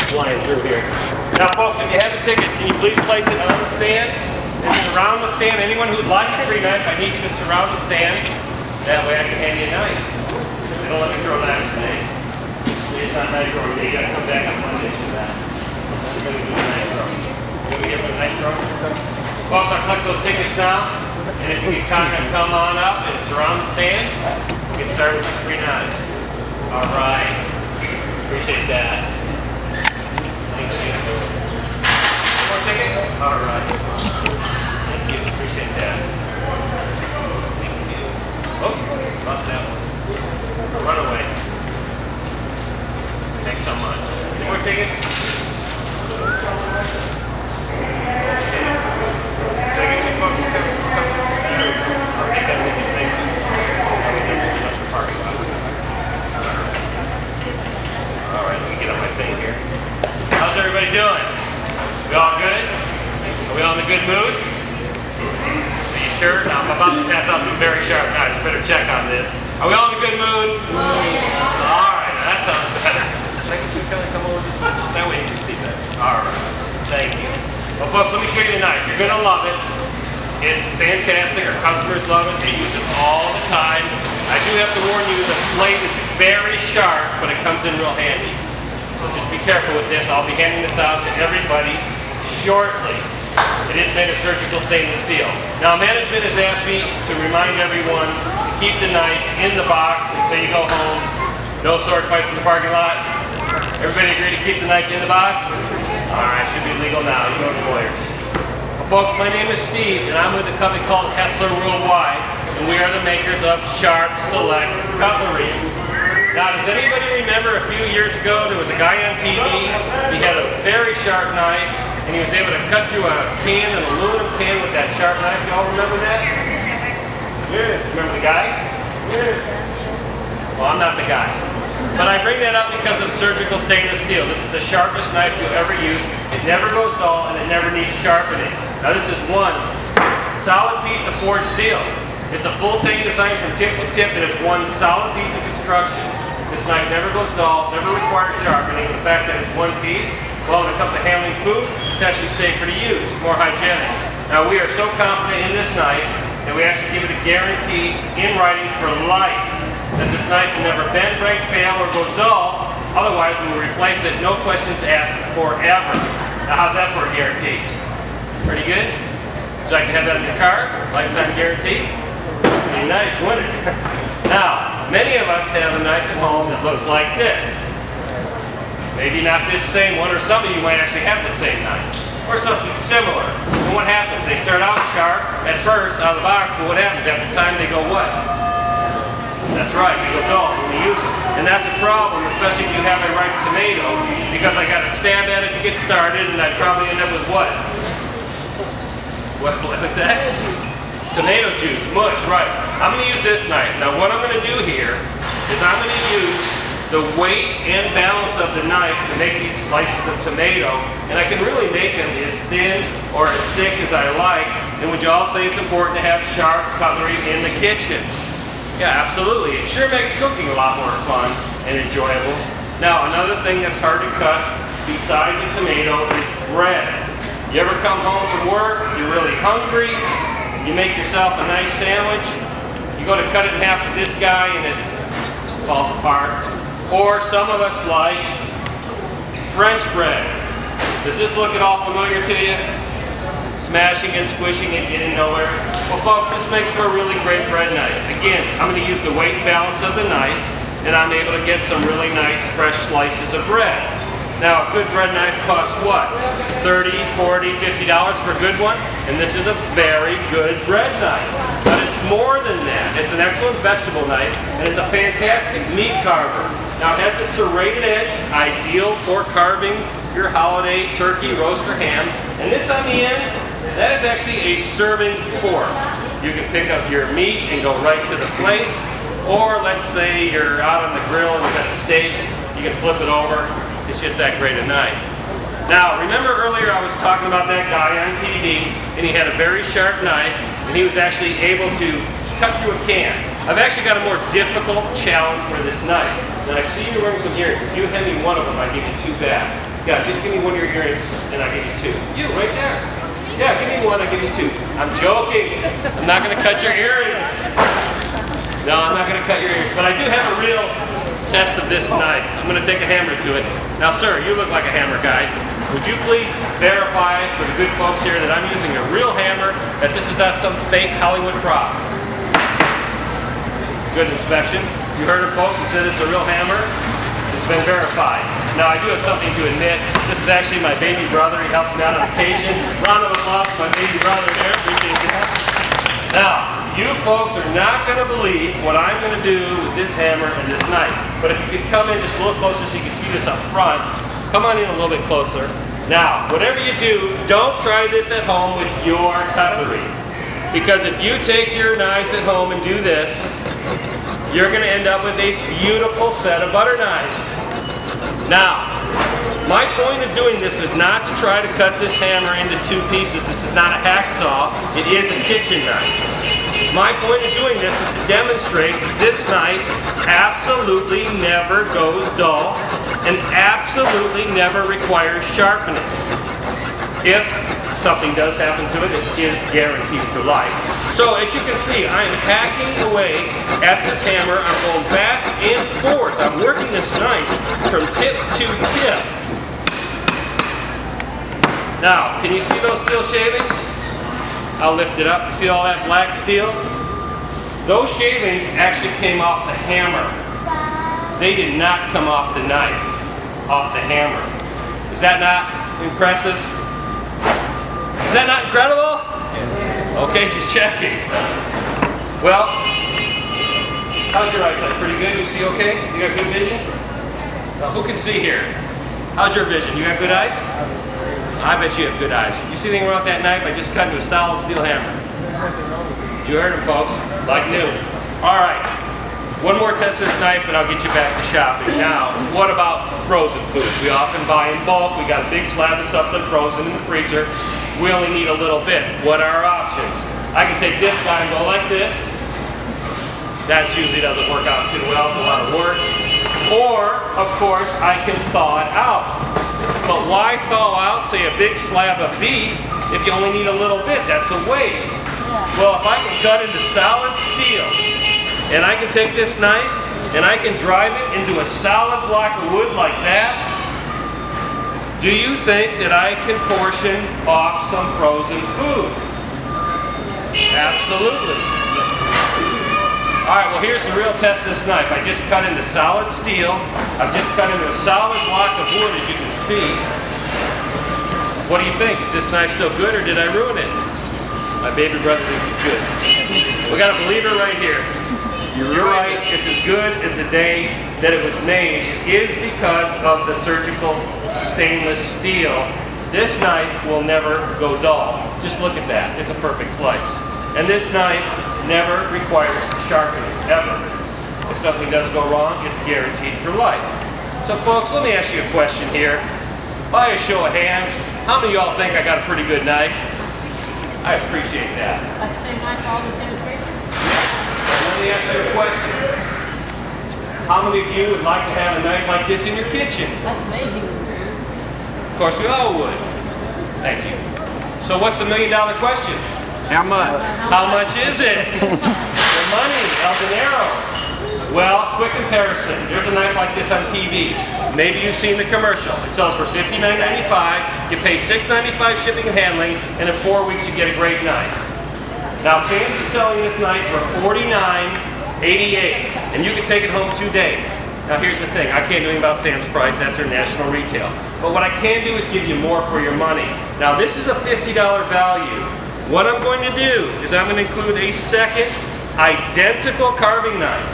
flying through here. Now folks, if you have a ticket, can you please place it on the stand and surround the stand? Anyone who'd like a free knife, I need you to surround the stand. That way I can hand you a knife. They don't let me throw knives today. It's not knife throwing day. You gotta come back on Mondays for that. We're gonna do a knife throw. You gonna be here for the knife throw? Folks, I'll collect those tickets now. And if you can come on up and surround the stand, we'll get started with these free knives. All right. Appreciate that. Thank you. More tickets? All right. Thank you. Appreciate that. Thank you. Oh, lost that one. Run away. Thanks so much. Any more tickets? Did I get you folks to come? I'll take that with you. Thank you. All right, let me get on my thing here. How's everybody doing? We all good? Are we all in a good mood? Are you sure? Now, I'm about to pass out some very sharp knives. Better check on this. Are we all in a good mood? All right, that sounds better. Can I get you to come over? That way you can see better. All right, thank you. Well, folks, let me show you the knife. You're going to love it. It's fantastic. Our customers love it. They use it all the time. I do have to warn you, the blade is very sharp, but it comes in real handy. So just be careful with this. I'll be handing this out to everybody shortly. It is made of surgical stainless steel. Now, management has asked me to remind everyone to keep the knife in the box until you go home. No sword fights in the parking lot. Everybody agree to keep the knife in the box? All right, should be legal now. You know the lawyers. Folks, my name is Steve, and I'm with a company called Kessler Worldwide, and we are the makers of Sharp Select Cutlery. Now, does anybody remember a few years ago there was a guy on TV, he had a very sharp knife, and he was able to cut through a can, an aluminum can with that sharp knife? Y'all remember that? Yes. Remember the guy? Yes. Well, I'm not the guy. But I bring that up because of surgical stainless steel. This is the sharpest knife you'll ever use. It never goes dull, and it never needs sharpening. Now this is one solid piece of forged steel. It's a full tank design from tip to tip, and it's one solid piece of construction. This knife never goes dull, never requires sharpening. The fact that it's one piece, well, when it comes to handling food, it's actually safer to use, more hygienic. Now we are so confident in this knife that we actually give it a guarantee in writing for life that this knife will never bend, break, fail, or go dull. Otherwise, we will replace it, no questions asked, forever. Now how's that for a guarantee? Pretty good? Would you like to have that in your car? Lifetime guarantee? Pretty nice, wouldn't it? Now, many of us have a knife at home that looks like this. Maybe not this same one, or some of you might actually have the same knife, or something similar. And what happens? They start out sharp at first, out of the box, but what happens? After time, they go what? That's right, they go dull when you use them. And that's a problem, especially if you have a ripe tomato, because I got to stab at it to get started, and I'd probably end up with what? What's that? Tomato juice, mush, right. I'm going to use this knife. Now what I'm going to do here is I'm going to use the weight and balance of the knife to make these slices of tomato, and I can really make them as thin or as thick as I like. And would you all say it's important to have sharp cutlery in the kitchen? Yeah, absolutely. It sure makes cooking a lot more fun and enjoyable. Now another thing that's hard to cut besides a tomato is bread. You ever come home from work, you're really hungry, you make yourself a nice sandwich, you go to cut it in half with this guy and it falls apart. Or some of us like French bread. Does this look at all familiar to you? Smashing and squishing and getting nowhere. Well folks, this makes for a really great bread knife. Again, I'm going to use the weight and balance of the knife, and I'm able to get some really nice fresh slices of bread. Now, a good bread knife costs what? $30, $40, $50 for a good one? And this is a very good bread knife. But it's more than that. It's an excellent vegetable knife, and it's a fantastic meat carver. Now, it has a serrated edge, ideal for carving your holiday turkey, roast, or ham. And this on the end, that is actually a serving fork. You can pick up your meat and go right to the plate. Or let's say you're out on the grill and you've got a steak, you can flip it over. It's just that great a knife. Now, remember earlier I was talking about that guy on TV, and he had a very sharp knife, and he was actually able to cut through a can. I've actually got a more difficult challenge for this knife. And I see you wearing some earrings. If you hand me one of them, I give you two back. Yeah, just give me one of your earrings and I'll give you two. You, right there. Yeah, give me one, I'll give you two. I'm joking. I'm not going to cut your earrings. No, I'm not going to cut your earrings. But I do have a real test of this knife. I'm going to take a hammer to it. Now, sir, you look like a hammer guy. Would you please verify for the good folks here that I'm using a real hammer, that this is not some fake Hollywood prop? Good inspection. You heard it, folks. It said it's a real hammer. It's been verified. Now, I do have something to admit. This is actually my baby brother. He helps me out on occasion. Round of applause for my baby brother there. Appreciate that. Now, you folks are not going to believe what I'm going to do with this hammer and this knife. But if you could come in just a little closer so you can see this up front. Come on in a little bit closer. Now, whatever you do, don't try this at home with your cutlery. Because if you take your knives at home and do this, you're going to end up with a beautiful set of butter knives. Now, my point of doing this is not to try to cut this hammer into two pieces. This is not a hacksaw. It is a kitchen knife. My point of doing this is to demonstrate that this knife absolutely never goes dull and absolutely never requires sharpening. If something does happen to it, it is guaranteed for life. So as you can see, I'm hacking away at this hammer. I'm going back and forth. I'm working this knife from tip to tip. Now, can you see those steel shavings? I'll lift it up. You see all that black steel? Those shavings actually came off the hammer. They did not come off the knife, off the hammer. Is that not impressive? Is that not incredible? Okay, just checking. Well, how's your eyesight? Pretty good? You see okay? You got good vision? Well, who can see here? How's your vision? You got good eyes? I bet you have good eyes. You see anything wrong with that knife? I just cut into a solid steel hammer. You heard him, folks. Like new. All right. One more test of this knife and I'll get you back to shopping. Now, what about frozen foods? We often buy in bulk. We got a big slab of something frozen in the freezer. We only need a little bit. What are our options? I can take this guy and go like this. That usually doesn't work out too well. It's a lot of work. Or, of course, I can thaw it out. But why thaw out, say, a big slab of beef if you only need a little bit? That's a waste. Well, if I can cut into solid steel, and I can take this knife, and I can drive it into a solid block of wood like that, do you think that I can portion off some frozen food? Absolutely. All right, well, here's the real test of this knife. I just cut into solid steel. I've just cut into a solid block of wood, as you can see. What do you think? Is this knife still good, or did I ruin it? My baby brother thinks it's good. We got a believer right here. You're right, it's as good as the day that it was made. It is because of the surgical stainless steel. This knife will never go dull. Just look at that, it's a perfect slice. And this knife never requires sharpening, ever. If something does go wrong, it's guaranteed for life. So folks, let me ask you a question here. By a show of hands, how many of y'all think I got a pretty good knife? I appreciate that. That's the same knife all the demonstration. Let me ask you a question. How many of you would like to have a knife like this in your kitchen? That's amazing. Of course we all would. Thank you. So what's the million-dollar question? How much? How much is it? The money, El Dinero. Well, quick comparison. There's a knife like this on TV. Maybe you've seen the commercial. It sells for $59.95. You pay $6.95 shipping and handling, and in 4 weeks you get a great knife. Now Sam's is selling this knife for $49.88, and you can take it home today. Now here's the thing, I can't do anything about Sam's price, that's their national retail. But what I can do is give you more for your money. Now this is a $50 value. What I'm going to do is I'm going to include a second identical carving knife.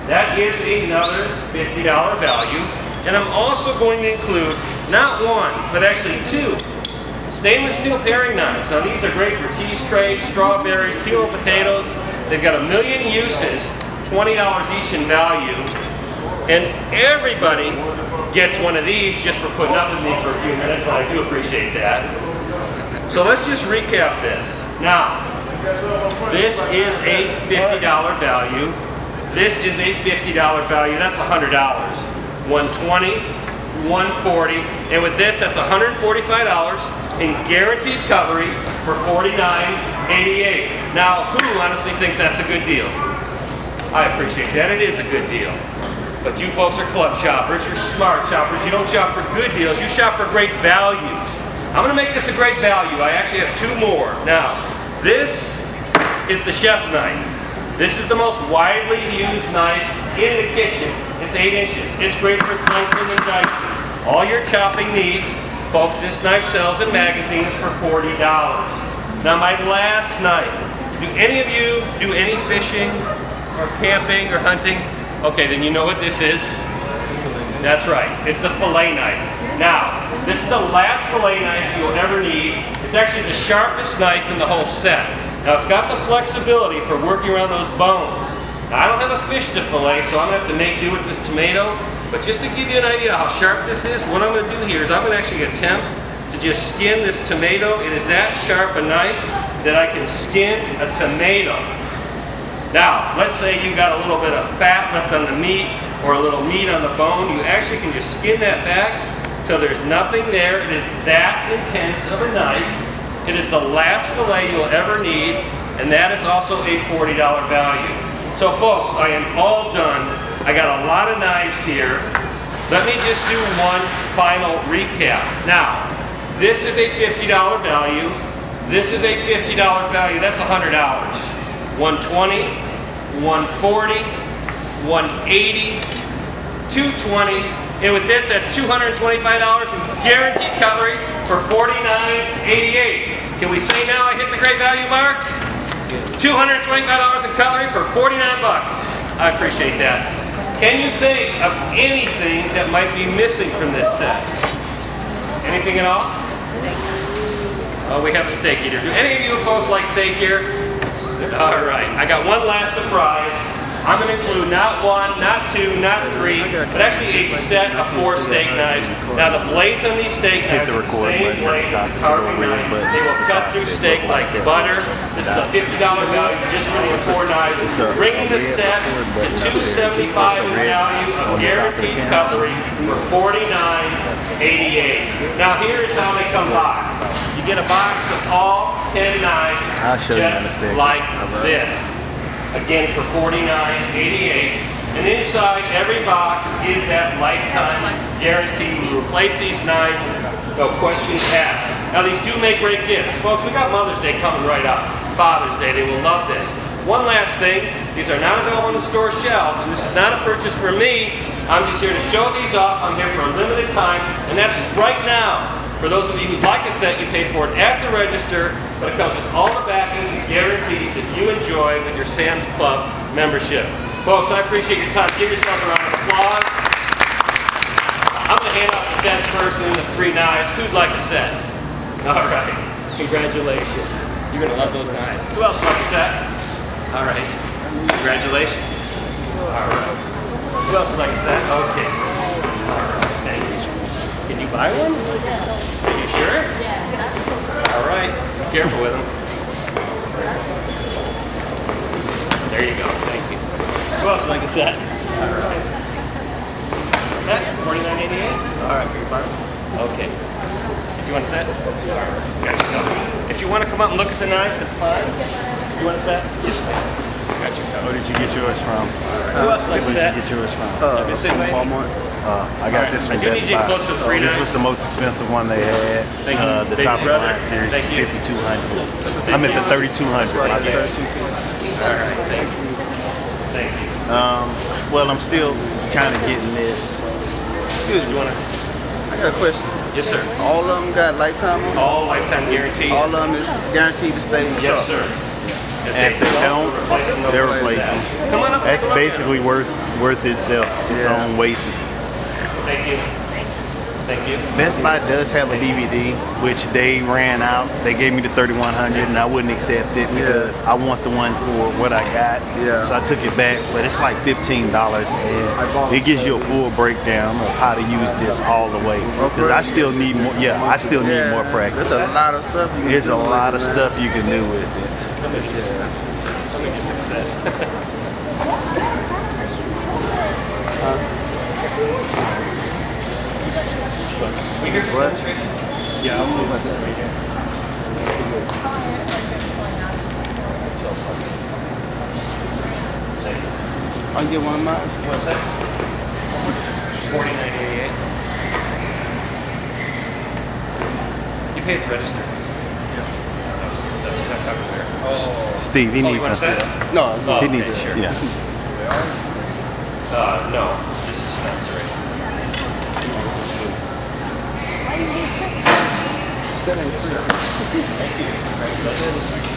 That is another $50 value. And I'm also going to include not one, but actually two stainless steel paring knives. Now these are great for cheese trays, strawberries, peeled potatoes. They've got a million uses, $20 each in value. And everybody gets one of these just for putting up with me for a few minutes, and I do appreciate that. So let's just recap this. Now, this is a $50 value. This is a $50 value. That's $100. $120, $130, $140. And with this, that's $145 in guaranteed cutlery for $49.88. Now, who honestly thinks that's a good deal? I appreciate that. It is a good deal. But you folks are club shoppers. You're smart shoppers. You don't shop for good deals. You shop for great values. I'm going to make this a great value. I actually have 2 more. Now, this is the chef's knife. This is the most widely used knife in the kitchen. It's 8 inches. It's great for slicing and dicing. All your chopping needs. Folks, this knife sells in magazines for $40. Now, my last knife. Do any of you do any fishing or camping or hunting? Okay, then you know what this is. That's right. It's the fillet knife. Now, this is the last fillet knife you'll ever need. It's actually the sharpest knife in the whole set. Now, it's got the flexibility for working around those bones. Now, I don't have a fish to fillet, so I'm going to have to make do with this tomato. But just to give you an idea how sharp this is, what I'm going to do here is I'm going to actually attempt to just skin this tomato. It is that sharp a knife that I can skin a tomato. Now, let's say you got a little bit of fat left on the meat or a little meat on the bone. You actually can just skin that back till there's nothing there. It is that intense of a knife. It is the last fillet you'll ever need, and that is also a $40 value. So folks, I am all done. I got a lot of knives here. Let me just do one final recap. Now, this is a $50 value. This is a $50 value. That's $100. 120, 140, 180, 220, and with this, that's $225 in guaranteed cutlery for $49.88. Can we say now I hit the great value mark? $225 in cutlery for 49 bucks. I appreciate that. Can you think of anything that might be missing from this set? Anything at all? Oh, we have a steak eater. Do any of you folks like steak here? All right, I got one last surprise. I'm going to include not 1, not 2, not 3, but actually a set of 4 steak knives. Now the blades on these steak knives are the same blades as the carving knife. They will cut through steak like butter. This is a $50 value just for these 4 knives. Bringing the set to $275 in value of guaranteed cutlery for $49.88. Now here's how they come boxed. You get a box of all 10 knives just like this. Again for $49.88. And inside every box is that lifetime guarantee. We replace these knives, no questions asked. Now these do make great gifts. Folks, we got Mother's Day coming right up. Father's Day, they will love this. One last thing, these are not available on the store shelves, and this is not a purchase for me. I'm just here to show these off. I'm here for a limited time, and that's right now. For those of you who'd like a set, you pay for it at the register, but it comes with all the backings and guarantees that you enjoy with your Sam's Club membership. Folks, I appreciate your time. Give yourselves a round of applause. I'm going to hand out the sets first and then the free knives. Who'd like a set? All right. Congratulations. You're going to love those knives. Who else would like a set? All right. Congratulations. All right. Who else would like a set? Okay. All right. Thank you. Can you buy one? Are you sure? Yeah. All right. Be careful with them. There you go. Thank you. Who else would like a set? All right. A set? $49.88? All right, for your part. Okay. Do you want a set? All right. Got you covered. If you want to come up and look at the knives, that's fine. You want a set? Yes, ma'am. Got you covered. Where did you get yours from? Who else would like a set? Where did you get yours from? Walmart. I got this from I do need you close to the free This knives. was the most expensive one they had. Thank you. The top of the line series, Thank you. 5200. I'm at the 3200. My bad. All right. Thank you. Thank you. Well, I'm still kind of getting this. Excuse me. Do you want to? I got a question. Yes, sir. All of them got lifetime on them? All lifetime guarantee. All of them is guaranteed to stay with the Yes, shop? sir. If they don't, they're replacing. Come on up. That's basically worth itself, its own weight. Thank you. Thank you. Best Buy does have a DVD, which they ran out. They gave me the 3100, and I wouldn't accept it because I want the one for what I got. Yeah. So I took it back, but it's like $15, and it gives you a full breakdown of how to use this all the way. Because I still need more. Yeah, I still need more practice. There's a lot of stuff you can There's do a lot with of it, man. stuff you can do with it. Somebody get the set. We here for What? demonstration? Yeah, I'm What about that? I'll get one of mine. What's that? 40.98. You pay at the register. That's set up there. Steve, he Oh, you needs want to something. set? No, Oh, He okay, needs sure. yeah. No, this is Spencer. set ain't free. Thank you. Congratulations.